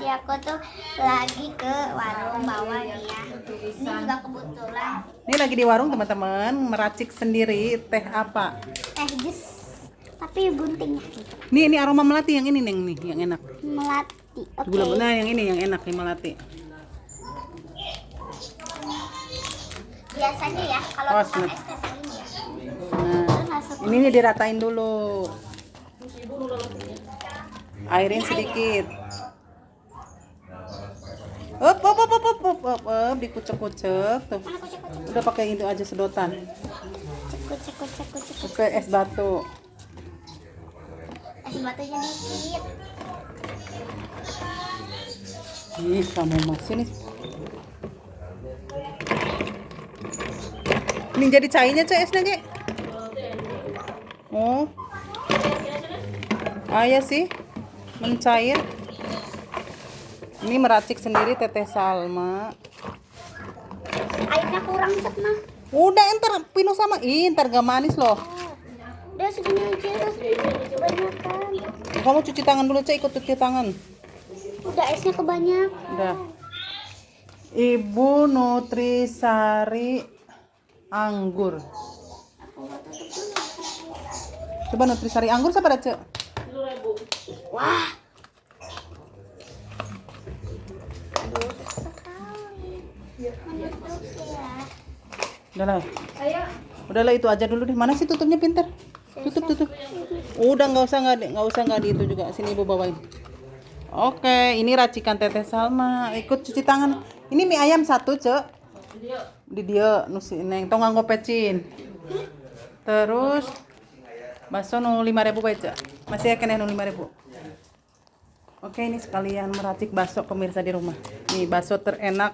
Tadi aku tuh lagi ke warung bawah nih ya. Ini juga kebetulan Ini lagi di warung teman-teman, meracik sendiri teh apa? teh jus, tapi gunting Ini aroma melati yang ini Neng nih, yang enak. melati. Oke. Gula benar yang ini yang enak nih melati. Biasanya ya kalau Awas, tukang Nek. es teh sering ya. Nah, Terus masuk ini nih diratain dulu. Airin sedikit. Dikucek-kucek tuh. mana kucek-kucek. Udah pakai itu aja sedotan. Kucek-kucek. Pakai es batu. Es batunya dikit. Ih, kamu masih nih. Ini jadi cairnya cek esnya, Ge. Oh. Iya sih. Mencair. Ini meracik sendiri Teteh Salma. Airnya kurang Cep mah. Udah entar Pino samain, ntar gak manis loh. Udah segini aja. Kebanyakan. Kamu cuci tangan dulu, Cek, ikut cuci tangan. Udah esnya kebanyakan. Udah. Ibu Nutrisari Anggur. Coba Nutrisari Anggur siapa ada, Cek? Wah. Aduh, sekali. Mana terus ya? Udahlah. Udahlah itu aja dulu deh. Mana sih tutupnya pinter? Tutup. Udah nggak usah nggak di itu juga. Sini ibu bawain. Oke, ini racikan Teteh Salma. Ikut cuci tangan. Ini mie ayam satu, Cek. Di dia nusi neng tong nganggo pecin. Terus bakso nu 5.000 bae, Cek. Masih ya keneh nu 5.000. Oke, ini sekalian meracik bakso pemirsa di rumah. Nih bakso terenak.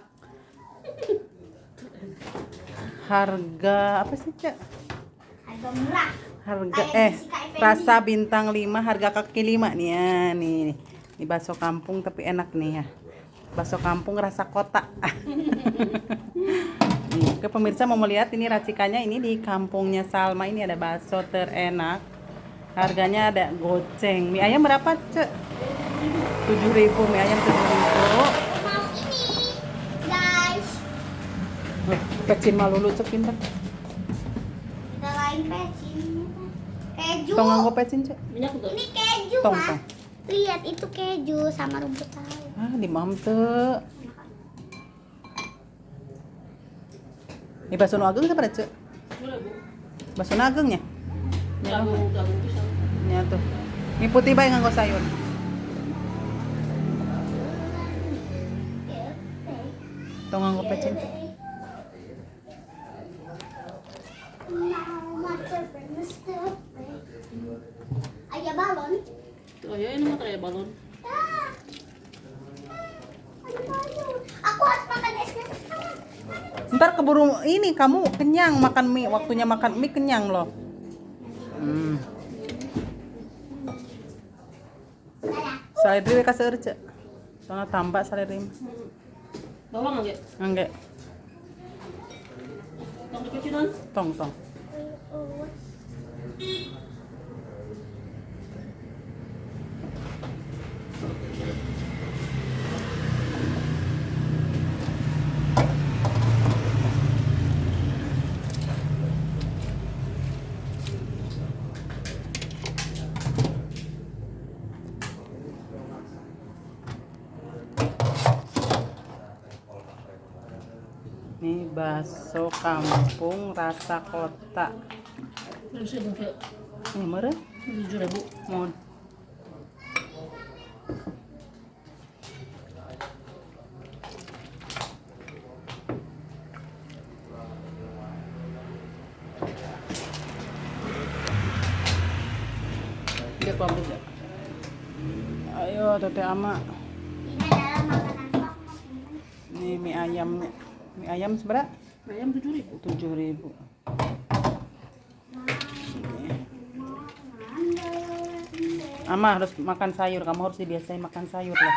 Harga apa sih, Cek? Harga murah. Harga rasa bintang 5, harga kaki 5 nih ya, nih. Ini bakso kampung tapi enak nih ya. Bakso kampung rasa kota. Nih, ke pemirsa mau melihat ini racikannya ini di kampungnya Salma ini ada bakso terenak. Harganya ada goceng. Mie ayam berapa, Cek? 7.000, mie ayam 7.000. Mau ini, guys. Pecin malulu Cek pinter. Kita lain pecin. Keju. Tong nganggo pecin, Cek. Ini keju, Tong, Mah. tong. Lihat itu keju sama rumput laut. Ah, di mam teu. Ini bakso nu ageng siapa, Cek? Bakso nu agengnya? Nya tuh. Ini putih bae nganggo sayur. Tong nganggo pecin. Ayah balon. Oh ya, ini mah kayak balon. Ah. Ada balon. Aku harus makan esnya sekarang. Ntar keburu ini kamu kenyang makan mie, waktunya makan mie kenyang loh. Saledri kasih seueur, Cek. Soalnya tambah saledri. Bawang enggak? Enggak. Tong kecilan. Tong. Nih bakso kampung rasa kota. Terus ibu kayak Nih meureun 7.000. mohon. Dia pabrik ya. Ayo Teteh Ama. Ini adalah makanan pokok. Nih mie ayam. Mie ayam seberapa? Ayam 7.000. 7.000. Ama harus makan sayur, kamu harus dibiasain makan sayur lah.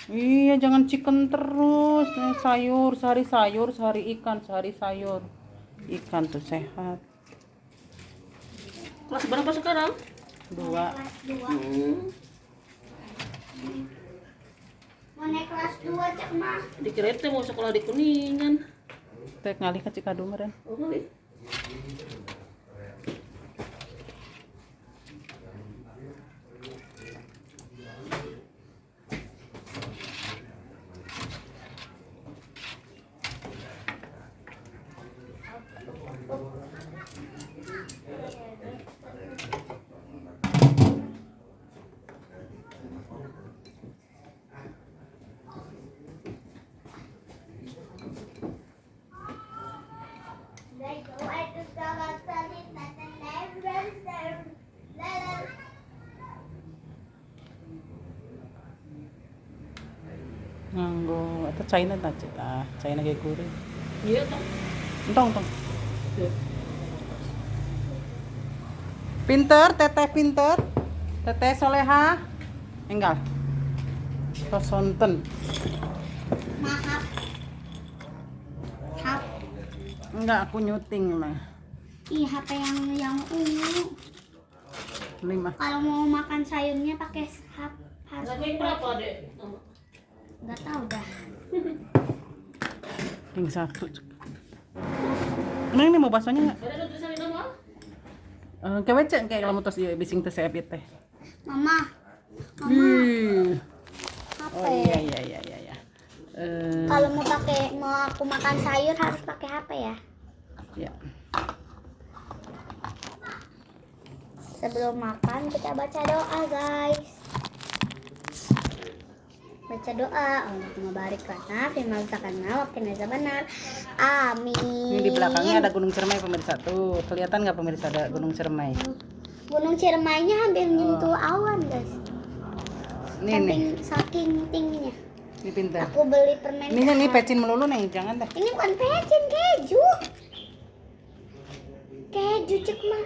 Iya, jangan chicken terus. Sayur, sehari sayur, sehari ikan, sehari sayur. Ikan tuh sehat. Kelas berapa sekarang? 2. Kelas 2. dua cek mah. Di kereta mau sekolah di Kuningan. Tek ngalih ka Cikadu meureun. Oh, kali. Nganggo eta China ta cek China ge kuring. Iya toh. Entong. Pinter, teteh pinter. Teteh soleha. Enggak. Tosonten. Maaf. Hap. Enggak, aku nyuting mah. Ih, HP yang ungu. 5. Kalau mau makan sayurnya pakai hap harus Lagi berapa, Dek? nggak tahu dah. Yang satu. Neng ini mau baksonya enggak? Ada tulisan nama? Kewece kayak kalau tos ieu bising teh seep teh. Mama, Ih. HP. Oh iya. Kalau mau aku makan sayur harus pakai HP ya. Ya. Sebelum makan kita baca doa guys. Baca doa Allahumma barik lana fima razaqtana wa qina azabannar. Amin. Ini di belakangnya ada Gunung Ciremai pemirsa tuh. Kelihatan nggak pemirsa ada Gunung Ciremai? Gunung Ciremainya hampir nyentuh awan guys. Nih. Saking tingginya. Ini pintar. Aku beli permen. Nih pecin melulu nih, jangan dah. Ini bukan pecin, keju. Keju cek mah.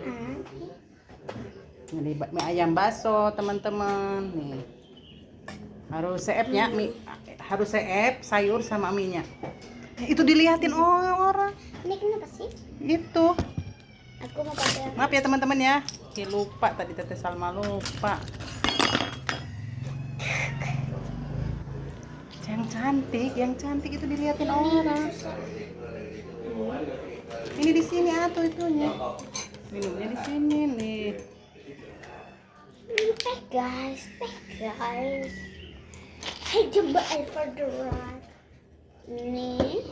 Ini mie ayam bakso teman-teman nih. Harus seepnya, harus seep sayur sama mie-nya. Itu dilihatin orang. Ini kenapa sih? Itu. Aku mau pakai. Maaf ya teman-teman ya. Lupa tadi Teteh Salma lupa. Yang cantik itu dilihatin orang. Ini di sini atuh itunya. Minumnya di sini nih. Teh guys. Hey, coba for the ride. Nih.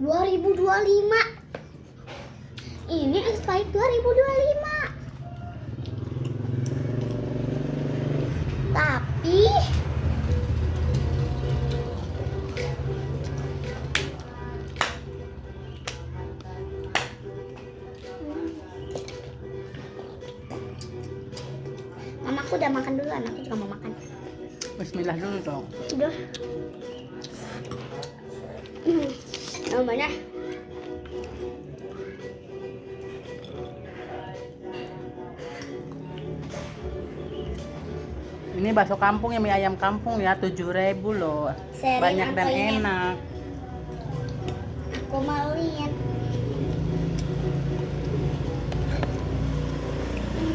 $2025. Ini expired 2025. Tapi mamaku udah makan dulu, anakku juga mau makan. Bismillah dulu dong. Udah. Namanya Ini bakso kampung ya, mie ayam kampung ya, 7.000 loh. Sering Banyak dan aku ingin. enak. aku mau lihat.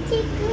Ciku.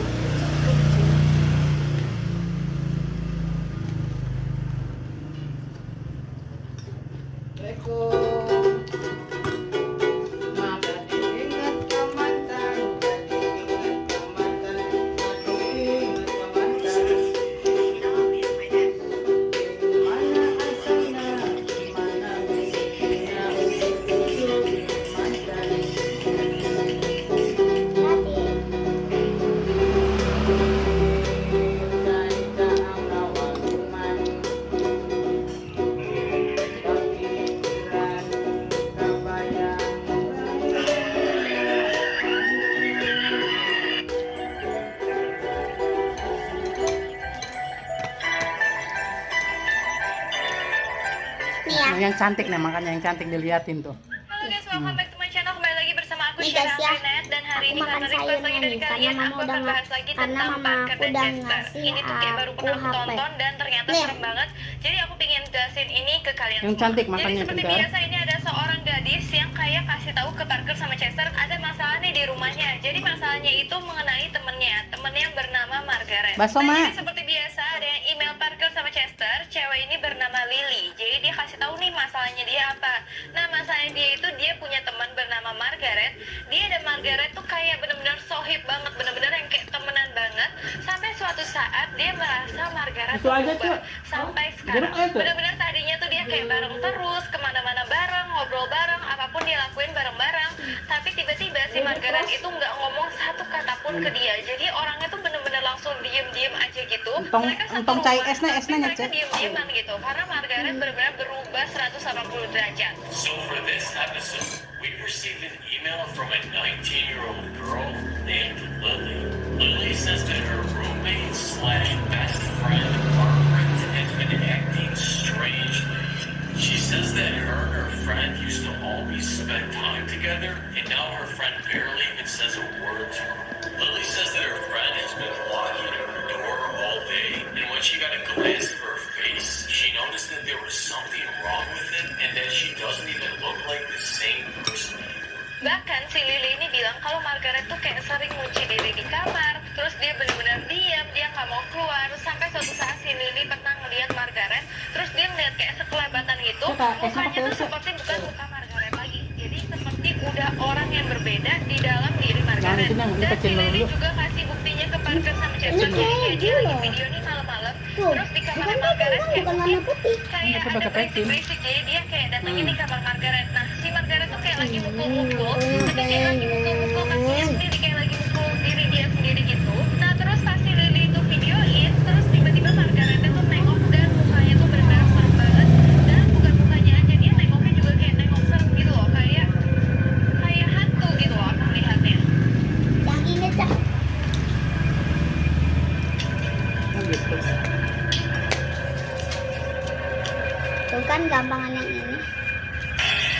Nih ya. Yang cantik nih, makanya yang cantik diliatin tuh. Halo guys, welcome back to my channel. Kembali lagi bersama aku Nih guys ya. Dan hari Aku ini makan karena request sayurnya lagi dari nih, karena kalian, mama aku udah akan nggak, bahas lagi karena tentang mama Parker aku dan udah Chester. ngasih Ini tuh kayak baru aku pernah aku HP. tonton dan ternyata Nih. serem banget. Jadi aku pengen jelasin ini ke kalian Yang semua. cantik Jadi makannya, seperti Pintar. biasa ini ada seorang gadis yang kayak kasih tahu ke Parker sama Chester ada masalah nih di rumahnya. Jadi masalahnya itu mengenai temennya yang bernama Margaret. Bakso, Nah, Mak. jadi seperti biasa ada yang email Parker sama Chester. Cewek ini bernama Lily. Jadi dia kasih tahu nih masalahnya dia apa. Nah, masalahnya dia itu dia punya teman bernama Margaret. Dia dan Margaret tuh kayak bener-bener sohib banget, bener-bener yang kayak temenan banget. Sampai suatu saat dia merasa Margaret Itu tuh aja, berubah. Cuk. Sampai Jeruk sekarang aja. bener-bener tadinya tuh dia kayak bareng terus, kemana-mana bareng, ngobrol bareng, apapun dia lakuin bareng-bareng. Tapi tiba-tiba si Margaret itu nggak ngomong satu kata pun ke dia. Jadi orangnya tuh bener-bener langsung diem-diem aja gitu. Mereka satu Entong cai rumah, esna tapi esna mereka nyecek. diem-dieman gitu. Karena Margaret bener-bener berubah 180 derajat. So for this episode, we received an email from a 19-year-old girl named Lily. Lily says that her roommate slash best friend, Margaret, has been acting strangely. She says that her and her friend used to always spend time together, and now her friend barely even says a word to her. Lily says that her friend has been locking her door all day, and when she got a glance of her face, she noticed that there was something wrong with it, and that she doesn't even look like the same person anymore. Bahkan si Lily ini bilang kalau Margaret tuh kayak sering ngunci diri di kamar, terus dia benar-benar diam, dia nggak mau keluar. Sampai suatu saat si Lily pernah ngeliat Margaret, terus dia ngeliat kayak sekelebatan gitu, mukanya tuh seperti bukan muka Margaret lagi. Jadi seperti udah orang yang berbeda di dalam diri Margaret. Jangan, ini Dan si kecil Lily dulu. juga kasih buktinya ke Parker sama Chester. Ini Jadi kayak dia lagi loh. video nih malam-malam, Tuh, terus di kamar bukan Margaret putih, kayak bukan warna putih. kayak Itu ada pakai packing. berisik-berisik. Jadi dia kayak datangin di kamar Margaret. Nah, si Margaret tuh kayak lagi mukul-mukul, tapi kayak lagi mukul-mukul kakinya sendiri, kayak lagi mukul diri dia sendiri gitu. Nah, terus pas si Lily itu videoin, terus tiba-tiba Margaret itu nengok dan mukanya tuh benar-benar serem banget. Dan bukan mukanya aja, dia nengoknya juga kayak nengok serem gitu loh, kayak hantu gitu loh aku melihatnya. Yang ini cak. Oh, gitu. Tuh kan gampangan yang ini.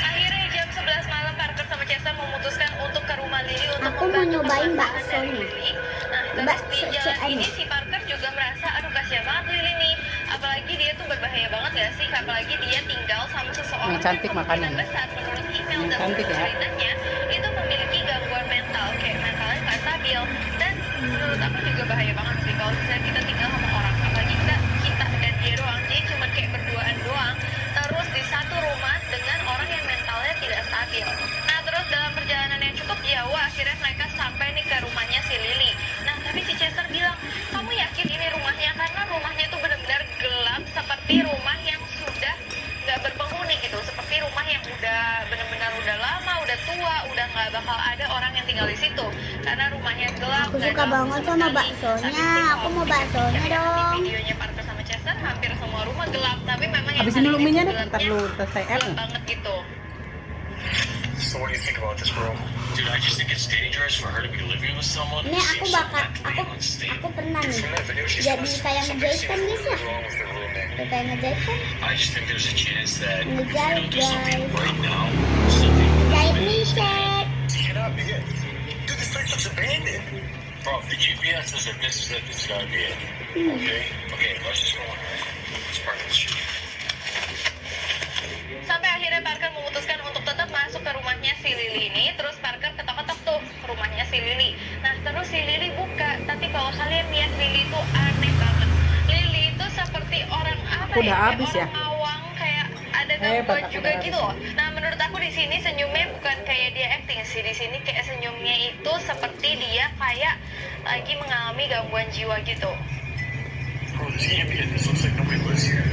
Akhirnya jam 11 malam Parker sama Chester memutuskan untuk ke rumah Lily untuk Aku mau membantu nyobain permasalahan dari baksonya. Lily. Nah, terus di Bakso jalan CN. ini si Parker juga merasa aduh kasihan banget Lily nih. Apalagi dia tuh berbahaya banget gak sih? Apalagi dia tinggal sama seseorang Yang cantik yang makanan. kemungkinan besar menurut email Yang dan cantik ya. ceritanya itu memiliki gangguan mental, kayak mentalnya gak stabil. Dan menurut aku juga bahaya banget sih kalau misalnya kita tinggal sama orang, apalagi kita dan dia doang, jadi cuma kayak berduaan doang, terus di satu rumah dengan orang yang mentalnya tidak stabil. Nah, terus dalam perjalanan yang cukup jauh akhirnya mereka sampai nih ke rumahnya si Lily. Nah, tapi si Chester bilang, kamu yakin ini rumahnya? Karena rumahnya tuh benar-benar gelap seperti rumah yang sudah nggak berpenghuni gitu, seperti rumah yang udah benar-benar udah lama, udah tua, udah nggak bakal ada orang yang tinggal di situ karena rumahnya gelap. Aku nggak suka ada lampu banget sama sama sekali. baksonya. Tapi sih Aku kalau mau kita baksonya lihat dong. di videonya Parker sama Chester, hampir semua rumah gelap, tapi memang yang Habisin dulu paling minyak deh, gelapnya ntar lu selesai gelap air. banget gitu. So what do you think about this, bro? Dude, I just think it's dangerous for her to be living with someone Ini who aku seems so bakal, mentally unstable. aku pernah nih. From that video, she Jadi says kayak something ngejahit seems kan guys ya. wrong with her roommate. Tuh kayak ngejahit kan. I just think there's a chance that if we Ngejahit don't do something guys. right now, something Ngejahit will nih cek. cannot be it. Dude, this place looks abandoned. Bro, if the GPS says that this is it, this has gotta be it. Okay? Okay, let's just go on. Let's park in the street. Sampai akhirnya Parker memutuskan untuk tetap masuk ke rumahnya si Lily ini. Terus Parker ketok-ketok tuh ke rumahnya si Lily. Nah, terus si Lily buka. Tapi kalau kalian lihat Lily itu aneh banget. Lily itu seperti orang apa Udah ya? habis Kayak ya? orang awang, kayak ada Hebat, gangguan aku juga udah gitu loh. Nah, menurut aku di sini senyumnya bukan kayak dia acting sih. Di sini kayak senyumnya itu seperti dia kayak lagi mengalami gangguan jiwa gitu. Bro, this can't be it. This looks like nobody lives here.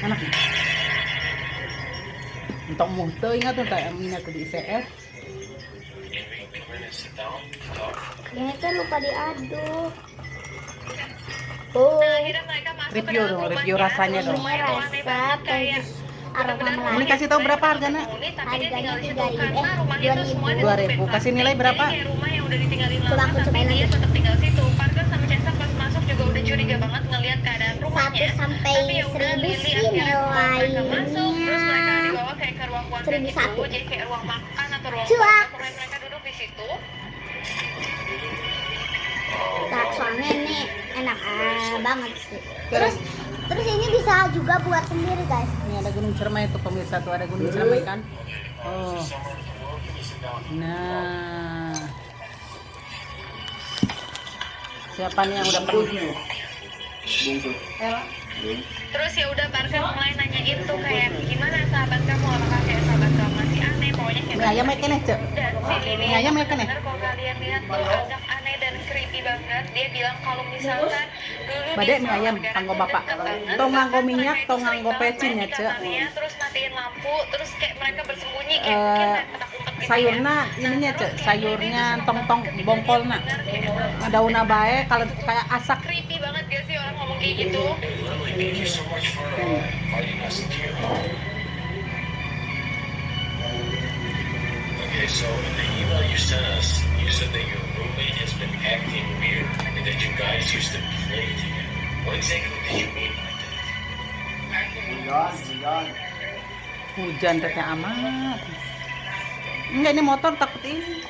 Anak. Untuk muhto ingat tuh tak minat di ICS. Amy, come in and sit down. Talk. Ini tuh lupa diaduk. Oh, Nah, akhirnya mereka masuk ke Review dalam dong, rumahnya. review rasanya Terus dong. rumahnya tuh aneh Rasa banget, kayak aroma bener-bener melati. Ini kasih tahu berapa harganya? penghuni, tapi dia Harganya tinggal di situ 3.000, karena rumahnya tuh semua 2.000. ditutupin Kasih nilai plastik. berapa? Jadi kayak rumah yang udah ditinggalin Coba lama, aku tapi cobain dia lagi. tetap tinggal situ. Parker sama Chester pas masuk juga udah curiga banget ngelihat keadaan 1 rumahnya. sampai Tapi ya udah 1000 Lily sih akhirnya bawa mereka masuk, terus mereka nilainya. dibawa kayak ke ruang keluarga 1001. gitu, jadi kayak ruang makan atau ruang Cuak. keluarga. Pokoknya mereka duduk di situ. Nah, soalnya ini enak banget sih. Terus ini bisa juga buat sendiri guys. Ini ada gunung Ciremai tuh pemirsa, tuh ada gunung Ciremai kan. Oh. Nah. Siapa nih yang udah pernah? Terus ya udah Parker mulai nanyain tuh kayak gimana sahabat kamu, apakah kayak sahabat kamu masih aneh, pokoknya kayak Mie ayam ya kene, Cek. dan si Lily Mie ayam ya kene. bener kalau kalian lihat tuh agak aneh dan creepy banget. Dia bilang kalau misalkan dulu Badek dia mie sama ayam, Margaret kanggo tuh bapak. deket banget. Tong nganggo Bahkan minyak, mereka itu tong sering nganggo banget pecin main ya, di Cek. kamarnya, terus matiin lampu, terus kayak mereka bersembunyi kayak mungkin Eh, main petak-umpet gitu ya. sayurna ininya, Terus Cek, kayak sayurnya Lily tuh tong-tong ketika bongkolna. dia bener kayak Daunna bae kalau kayak asak. creepy banget gak sih orang ngomong kayak gitu. Lily, thank you so much for inviting us into your home. Okay, so in the email you sent us, you said that your roommate has been acting weird and that you guys used to play together. What exactly did you mean by that? Hujan teteh amat. Enggak, ini motor takut ini.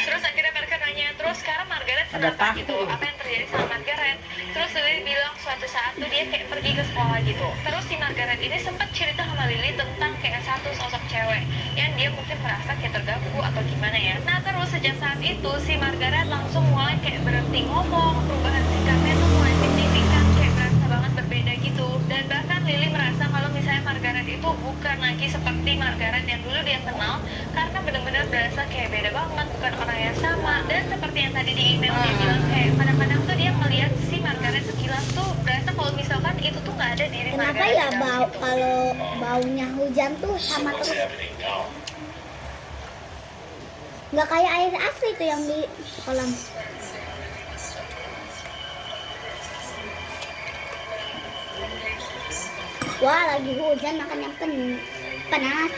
Terus akhirnya Parker nanya, terus sekarang Margaret Ada kenapa tahu. gitu? Apa yang terjadi sama Margaret? Terus Lily bilang suatu saat tuh dia kayak pergi ke sekolah gitu. Terus si Margaret ini sempat cerita sama Lily tentang kayak satu sosok cewek yang dia mungkin merasa kayak terganggu atau gimana ya. Nah terus sejak saat itu si Margaret langsung mulai kayak berhenti ngomong, perubahan sikapnya tuh mulai signifikan, kayak berasa banget berbeda gitu. Dan bahkan Lily merasa kalau misalnya Margaret itu bukan lagi seperti Margaret yang dulu dia kenal, karena benar-benar berasa kayak beda banget, bukan orang yang sama. Dan seperti yang tadi di email dia bilang kayak kadang-kadang tuh dia melihat si Margaret sekilas tuh berasa kalau misalkan itu tuh nggak ada diri Kenapa Margaret ya di dalam bau situ. kalau baunya hujan tuh So sama what's terus? happening now? Nggak kayak air asli tuh yang di kolam. Wah, lagi hujan makanya panas.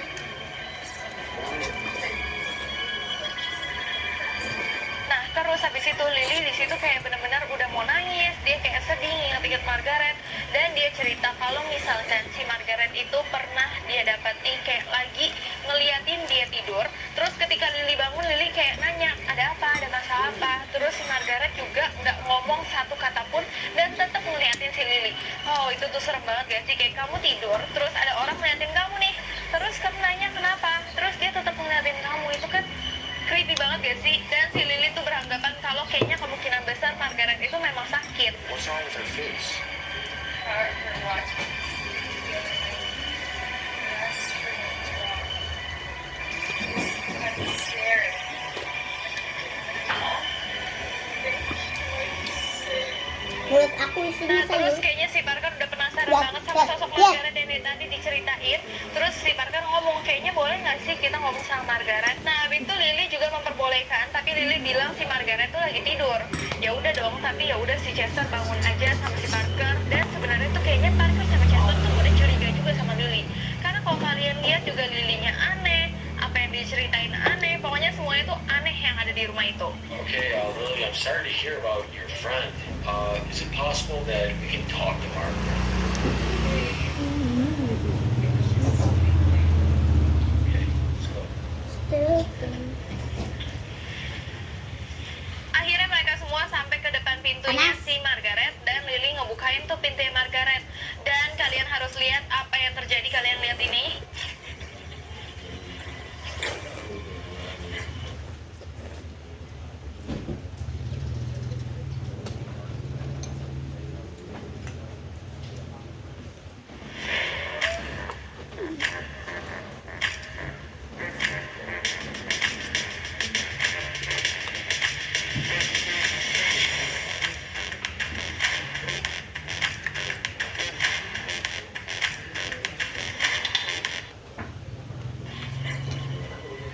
Nah, terus habis itu Lily di situ kayak benar-benar udah mau nangis, dia kayak sedih ingat-ingat Margaret, dan dia cerita kalau misalkan si Margaret itu pernah dia dapati kayak lagi ngeliatin dia tidur, terus ketika Lily bangun, Lily kayak nanya, ada apa, ada masalah apa, terus si Margaret juga nggak ngomong satu kata pun, dan tetap ngeliatin si Lily. Oh, itu tuh serem banget gak sih, kayak kamu tidur, terus ada orang ngeliatin kamu nih, terus kamu nanya kenapa, terus dia tetap ngeliatin kamu, itu kan creepy banget gak sih? Dan si Lily tuh beranggapan kalau kayaknya kemungkinan besar Margaret itu memang sakit. What's wrong with her face? Mulut aku isinya Nah terus sayur. kayaknya si Parker udah penasaran Ya, banget sama ya, sosok ya. Margaret yang tadi diceritain. Terus si Parker ngomong, kayaknya boleh nggak sih kita ngomong sama Margaret? Nah habis itu Lily juga memperbolehkan, tapi Lily bilang si Margaret tuh lagi tidur. Ya udah dong, tapi ya udah si Chester bangun aja sama si Parker. Dan sebenarnya tuh kayaknya Parker sama Chester tuh udah curiga juga sama Lily. Karena kalau kalian lihat juga Lilynya aneh, apa yang diceritain aneh, pokoknya semuanya tuh aneh yang ada di rumah itu. Okay, Lily, I'm sorry to hear about your friend. Is it possible that we can talk to Margaret? Okay, let's go. Akhirnya mereka semua sampai ke depan pintunya Panas. si Margaret, dan Lily ngebukain tuh pintunya Margaret. Dan kalian harus lihat apa yang terjadi, kalian lihat ini.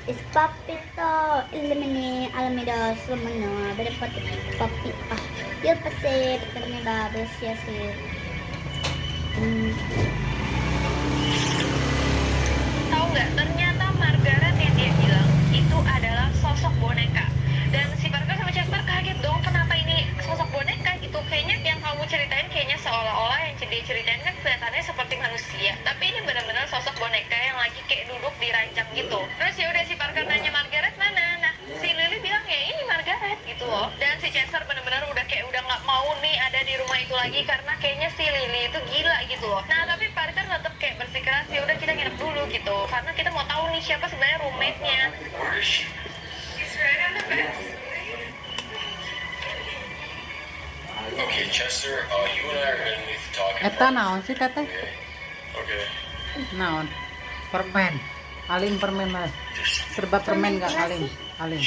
It's Papito, elimini, alamido, sumano, berdepat papi, yun pasi, karena babes ya sih. Tahu nggak? Ternyata Margaret yang dia bilang itu adalah sosok boneka. Dan si Parker sama Chester kaget dong, kenapa ini sosok boneka gitu. Kayaknya yang kamu ceritain kayaknya seolah-olah yang dia ceritain kan kelihatannya seperti manusia, tapi ini benar-benar sosok boneka yang lagi kayak duduk di ranjang gitu. Terus ya udah si Parker nanya Margaret mana. Nah si Lily bilang ya ini Margaret gitu loh. Dan si Chester benar-benar udah kayak udah nggak mau nih ada di rumah itu lagi karena kayaknya si Lily itu gila gitu loh. Nah tapi Parker tetap kayak bersikeras ya udah kita nginep dulu gitu karena kita mau tahu nih siapa sebenarnya roommate-nya. Where is she? He's right on the bed. Okay, Chester, you and I are gonna need to talk. Eta naon sih teteh? Okay. Okay. Naon? Permen. Alin permen mas. Serba permen gak Alin? Alin.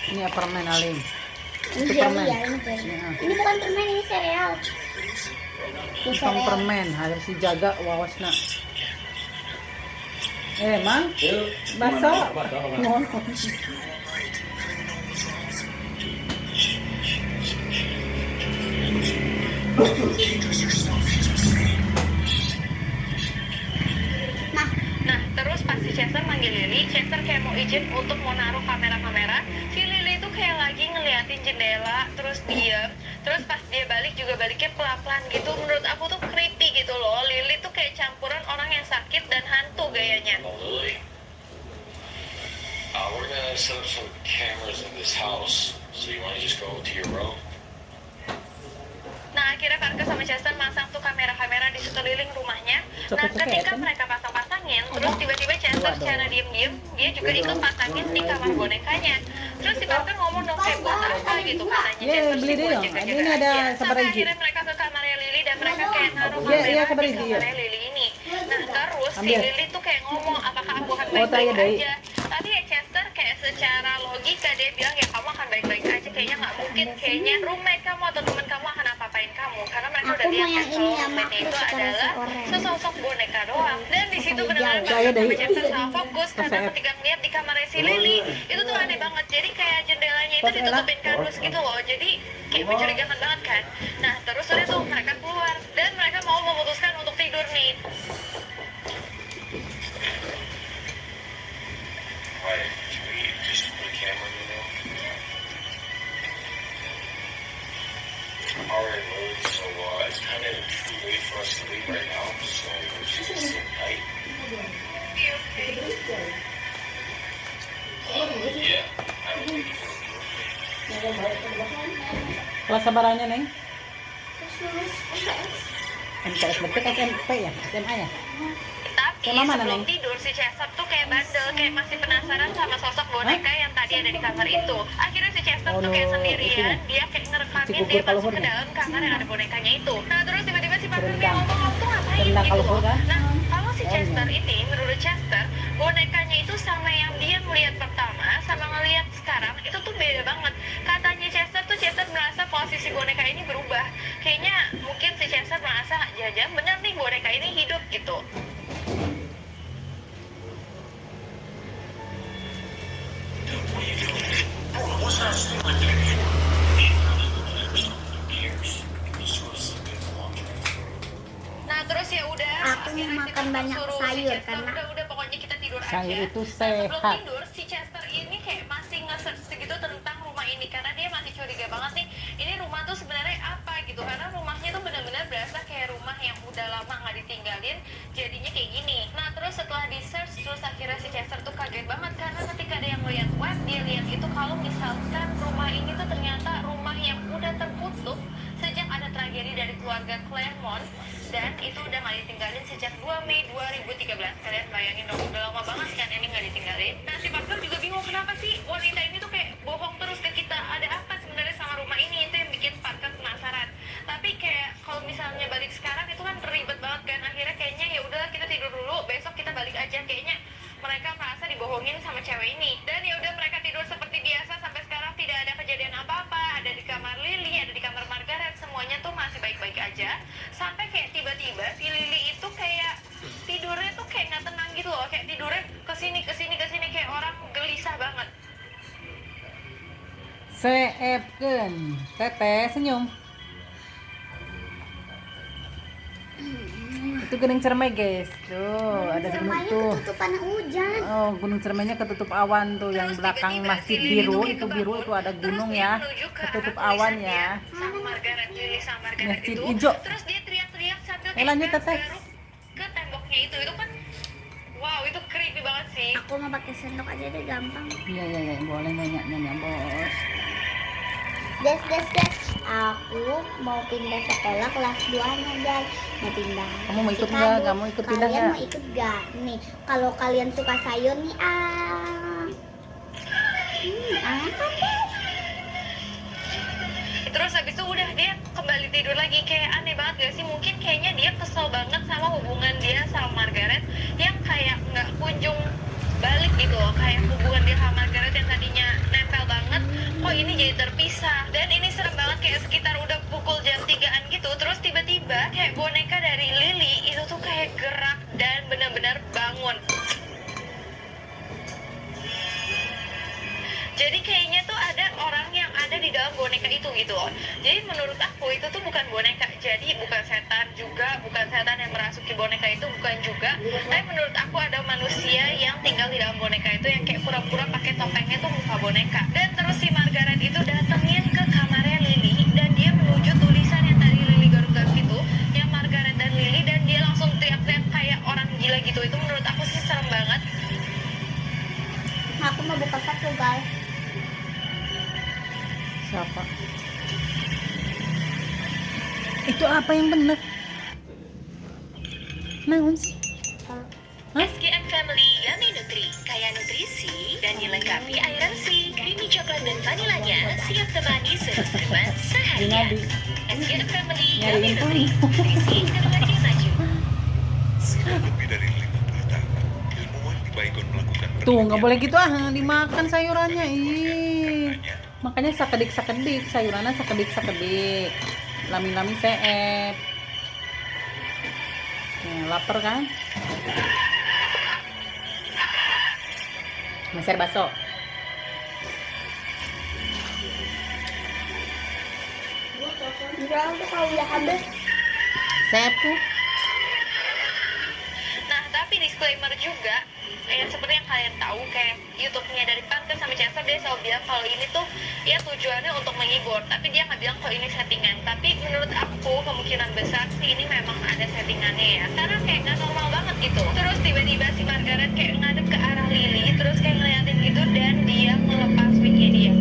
Ini ya permen Alin. Ini Itu jelly permen. ya, ini jelly. Ya. Ini bukan permen, ini sereal. Ini Bukan sereal. permen, harus dijaga wawasna. Mang? Baso. Mohon. Nah, terus pas si Chester manggil Lily, Chester kayak mau izin untuk mau naruh kamera-kamera. Si Lily tuh kayak lagi ngeliatin jendela, terus diam. Terus pas dia balik juga baliknya pelan-pelan gitu. Menurut aku tuh creepy gitu loh. Lily tuh kayak campuran orang yang sakit dan hantu gayanya. Oh, Lily. We're gonna set up some cameras in this house. So you wanna just go to your room? Nah, akhirnya Parker sama Chester masang tuh kamera-kamera di sekeliling rumahnya. Nah, ketika mereka pasang-pasangin, terus tiba-tiba Chester secara diem-diem, dia juga ikut pasangin di kamar bonekanya. Terus si Parker ngomong dong, kayak buat apa gitu katanya. Iya, Chester beli sih deh buat dong. jaga-jaga Ini ada aja. sabar Sampai hiji. akhirnya mereka ke kamarnya Lily dan mereka kayak naruh Iya, kamera sabar di hiji, kamarnya Lily ini. Nah, terus si Ambil. Lily tuh kayak ngomong, apakah aku akan Oh, baik-baik tanya deh. aja? Tapi ya Chester kayak secara logika dia bilang ya kamu akan baik-baik aja. Kayaknya nggak mungkin, kayaknya roommate kamu atau teman kamu akan apa-apain kamu. Karena mereka Aku udah mau lihat yang kan ini kalau ya, roommate itu makhluk adalah seorang. sesosok boneka doang. Dan di situ benar-benar Saya Parker sama deh. Chester salah fokus karena Saya. ketika ngeliat di kamarnya si Lily itu tuh aneh banget. Jadi kayak jendelanya itu Pas enak. ditutupin kardus gitu loh. Jadi kayak mencurigakan banget kan. Nah terus udah tuh mereka keluar dan mereka mau memutuskan untuk tidur nih. Right. Can we just put a camera in there? Alright, Lily, so it's kind of too late for us to leave right now, so we're just gonna sit tight. Yeah, I don't think it's gonna be okay. Kelas sabarannya Neng? MTS berarti SMP ya? SMA ya? Tapi Sama mana, sebelum Neng? tidur si Chester tuh kayak bandel, kayak masih penasaran sama sosok boneka yang tadi ada di kamar itu. Akhirnya si Chester Oh, tuh kayak no. sendirian, Itu. dia kayak ngerekamin Si dia gugur kalau masuk ke hurnya. dalam kamar yang ada bonekanya itu. Nah terus tiba-tiba si Parker Rendang. kayak ngomong, kamu tuh ngapain Rendang gitu kalau loh. hur kan? Nah kalau si Oh, Chester iya. ini, menurut Chester, bonekanya itu sama yang dia melihat pertama, sama ngelihat sekarang, itu tuh beda banget. Katanya Chester merasa posisi boneka ini berubah. Kayaknya mungkin si Chester merasa, jangan bener nih boneka ini hidup gitu. What's not stealing that for? Who cares? He's sort of sleeping in the laundry. Nah terus ya udah Aku akhirnya mau si makan Parker banyak suruh si sayur Chester, karena udah pokoknya kita tidur sayur aja. itu Nah, sebelum sehat. tidur si Chester ini kayak masih nge-search segitu tentang rumah ini karena dia masih curiga banget nih ini rumah tuh sebenarnya apa gitu karena rumahnya tuh benar-benar berasa kayak rumah yang udah lama nggak ditinggalin jadinya kayak gini. Nah terus setelah di search terus akhirnya si Chester tuh kaget banget karena ketika ada yang lihat web dia lihat itu kalau misalkan rumah ini tuh ternyata rumah yang udah terkutuk sejak ada tragedi dari keluarga Claremont dan itu udah nggak ditinggalin sejak 2 Mei 2013. Kalian bayangin dong, udah lama banget kan ini nggak ditinggalin. Nah si Parker juga bingung kenapa sih wanita ini tuh kayak bohong terus ke kita. Ada apa sebenarnya sama rumah ini? Itu yang bikin Parker penasaran. Tapi kayak kalau misalnya balik sekarang itu kan ribet banget kan. Akhirnya kayaknya ya udahlah kita tidur dulu, besok kita balik aja. Kayaknya mereka merasa dibohongin sama cewek ini. Dan ya udah mereka tidur seperti biasa sampai sekarang tidak ada kejadian apa-apa. Ada di kamar Lily, ada di kamar Margaret, semuanya tuh masih baik-baik aja. Sampai kayak tiba-tiba si Lily itu kayak tidurnya tuh kayak nggak tenang gitu loh, kayak tidurnya kesini kayak orang gelisah banget. Seepkeun. Teteh senyum. Itu Itu Gunung Ciremai guys. Tuh, ada gunung Semuanya tuh. ketutupan hujan. Oh, Gunung Ciremainya ketutup awan tuh, yang belakang masjid biru itu biru itu ada gunung ya, ketutup awan ya. Sama Margaret, Lily sama Margaret Masjid itu. hijau. Terus dia teriak-teriak sambil Lanjut kayak Teteh. garuk ke temboknya itu kan wow, itu creepy banget sih. Aku mau pakai sendok aja deh, gampang. Iya, boleh nanya bos. Des. Aku mau pindah sekolah kelas 2-nya, guys. Mau pindah. Kamu mau ikut Chicago. nggak? Kamu ikut pindah Kalian nggak? mau ikut nggak? Nih, kalau kalian suka sayur nih, aneh kan, Des? Terus habis itu udah dia kembali tidur lagi. Kayak aneh banget gak sih? Mungkin kayaknya dia kesel banget sama hubungan dia sama Margaret yang kayak nggak kunjung balik gitu loh. Kayak hubungan dia sama Margaret yang tadinya nempel banget, kok ini jadi terpisah. Dan ini serem banget, kayak sekitar udah pukul jam 3-an gitu. Terus tiba-tiba kayak boneka dari Lily itu tuh kayak gerak dan benar-benar bangun. Jadi kayaknya tuh ada orang yang ada di dalam boneka itu gitu loh. Jadi menurut aku itu tuh bukan boneka. Jadi bukan setan juga, bukan setan yang merasuki boneka itu, bukan juga. Tapi menurut aku ada manusia yang tinggal di dalam boneka itu yang kayak pura-pura pakai topengnya tuh muka boneka. Dan terus si Margaret itu datengin ke kamarnya Lily dan dia menuju tulisan yang tadi Lily garuk-garuk itu, yang Margaret dan Lily, dan dia langsung teriak-teriak kayak orang gila gitu. Itu menurut aku sih serem banget. Aku mau buka satu, guys. Siapa? Itu apa yang bener? Naon sih? Hah? SGN Family Yummy Nutri, kaya nutrisi dan dilengkapi airan C, creamy coklat dan vanilanya siap temani seru-seruan seharian. SGN Family Yummy Nutri, nutrisi keluarga maju. Sudah lebih dari 50 tahun, ilmuwan di Baygon melakukan Tuh nggak boleh gitu dimakan sayurannya. Ih. Makanya sakedik sayurannya sakedik. Lami-lami seep. Lapar kan? Meser baso. Enggak, aku kalau udah habis. Seep tuh. Nah, tapi disclaimer juga, yang seperti yang kalian tahu, kayak YouTube-nya dari Parker sama Chester, dia selalu bilang kalau ini tuh ya tujuannya untuk menghibur, tapi dia nggak bilang kalau ini settingan. Tapi menurut aku kemungkinan besar sih ini memang ada settingannya ya, karena kayak nggak normal banget gitu. Terus tiba-tiba si Margaret kayak ngadep ke arah Lily, terus kayak ngeliatin gitu, dan dia melepas wignya dia.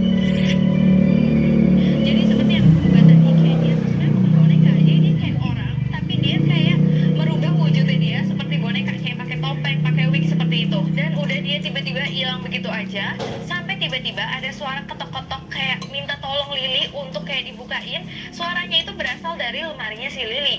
Jadi seperti yang aku buat tadi, kayak dia tuh sebenarnya bukan boneka, jadi dia kayak orang, tapi dia kayak merubah wujudnya dia seperti boneka, kayak pakai topeng, pakai wig seperti itu. Dan udah dia tiba-tiba hilang begitu aja, sampai tiba-tiba ada suara ketok-ketok kayak minta tolong Lily untuk kayak dibukain. Suaranya itu berasal dari lemarinya si Lily.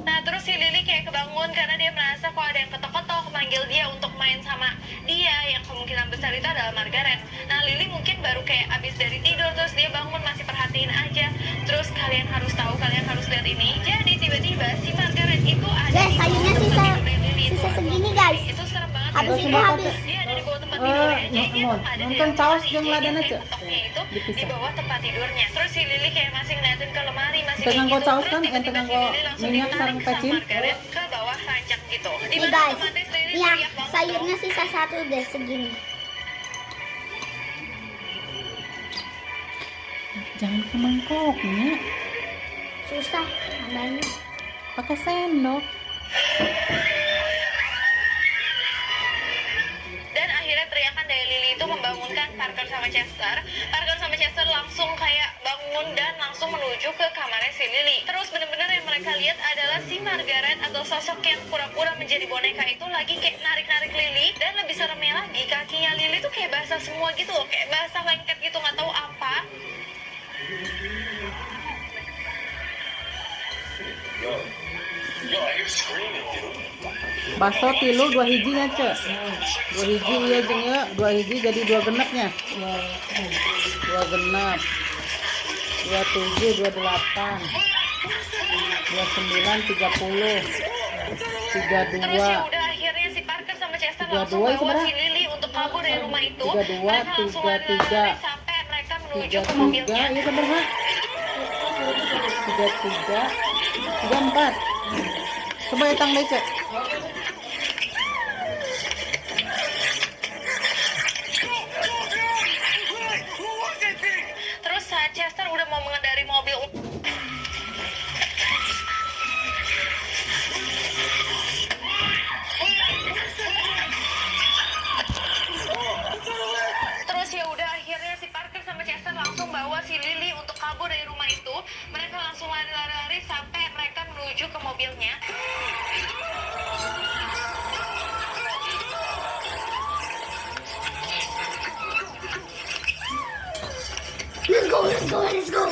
Nah, terus si Lily kayak kebangun karena dia merasa kok ada yang ketok-ketok manggil dia untuk main sama dia, yang kemungkinan besar itu adalah Margaret. Nah, Lily mungkin baru kayak abis dari tidur, terus dia bangun masih perhatiin aja. Terus kalian harus tahu, kalian harus lihat ini. Jadi tiba-tiba si Margaret itu ada Guys, di sayurnya bawah sisa- tempat tidur Lily itu. sisa segini, guys. Itu serem banget. Habis guys. itu habis. Dia ada di bawah tempat tidurnya. Jadi dia tuh ada di nonton dalam caos lemari. jeung Jadi ladan kayak aja. ketoknya itu di Dipisah. bawah tempat tidurnya. Terus si Lily kayak masih ngeliatin ke lemari, masih Tegang kayak kau gitu. caos Terus kan, tiba-tiba tegang si kau Lily langsung minyak ditarik sareng sama pecin. Margaret ke bawah ranjang gitu. Nih, Dimana guys. otomatis Lily Yang teriak banget sayurnya dong. sisa satu deh, segini. Jangan ke mangkoknya, Susah namanya. pakai sendok. Dan akhirnya teriakan dari Lily itu membangunkan Parker sama Chester. Parker sama Chester langsung kayak bangun dan langsung menuju ke kamarnya si Lily. Terus bener-bener yang mereka lihat adalah si Margaret atau sosok yang pura-pura menjadi boneka itu lagi kayak narik-narik Lily. Dan lebih seremnya lagi, kakinya Lily tuh kayak basah semua gitu loh, kayak basah lengket gitu, nggak tahu apa. Yo, I hear screaming, dude. Baso tilu 2 hijinya cek. 2 hiji iya jeung ya, 2 hiji jadi 2 genepnya. 2 genep. 27, 28. 29, 30. Terus 32. ya udah akhirnya si Parker sama Chester 32 langsung itu bawa berapa? si Lily untuk kabur dari rumah itu. 32, Mereka langsung 33. lari sampai mereka menuju ke mobilnya. 33, iya seberapa? 34. Coba itang deh, Cek. Terus saat Chester udah mau mengendari mobil, terus ya udah akhirnya si Parker sama Chester langsung bawa si Lily untuk kabur dari rumah itu. Mereka langsung lari-lari sampai mereka menuju ke mobilnya. Let's go.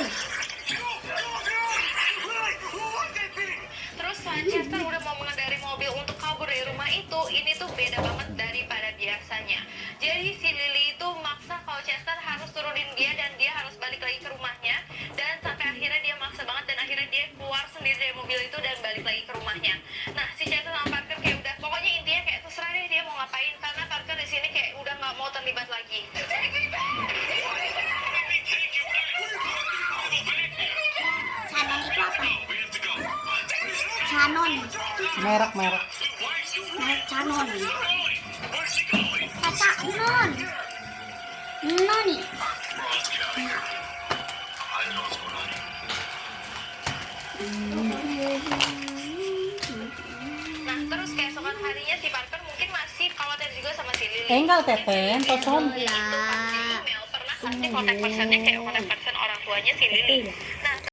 Terus saat Chester udah mau mengendari mobil untuk kabur dari rumah itu, ini tuh beda banget daripada biasanya. Jadi si Lily itu maksa kalau Chester harus turunin dia dan dia harus balik lagi ke rumahnya. Dan sampai akhirnya dia maksa banget dan akhirnya dia keluar sendiri dari mobil itu dan balik lagi ke rumahnya. Nah si Chester sama Parker kayak udah, pokoknya intinya kayak terserah deh dia mau ngapain, karena Parker di sini kayak udah nggak mau terlibat lagi. Canon itu apa? Canon. Merek. Merek Canon. Canon. Noni. Nah terus keesokan harinya si Parker mungkin masih khawatir juga sama si Lily. Enggal Teten, tosom. Itu pasti email pernah kasih kontak personnya kayak kontak person orang tuanya si Lily.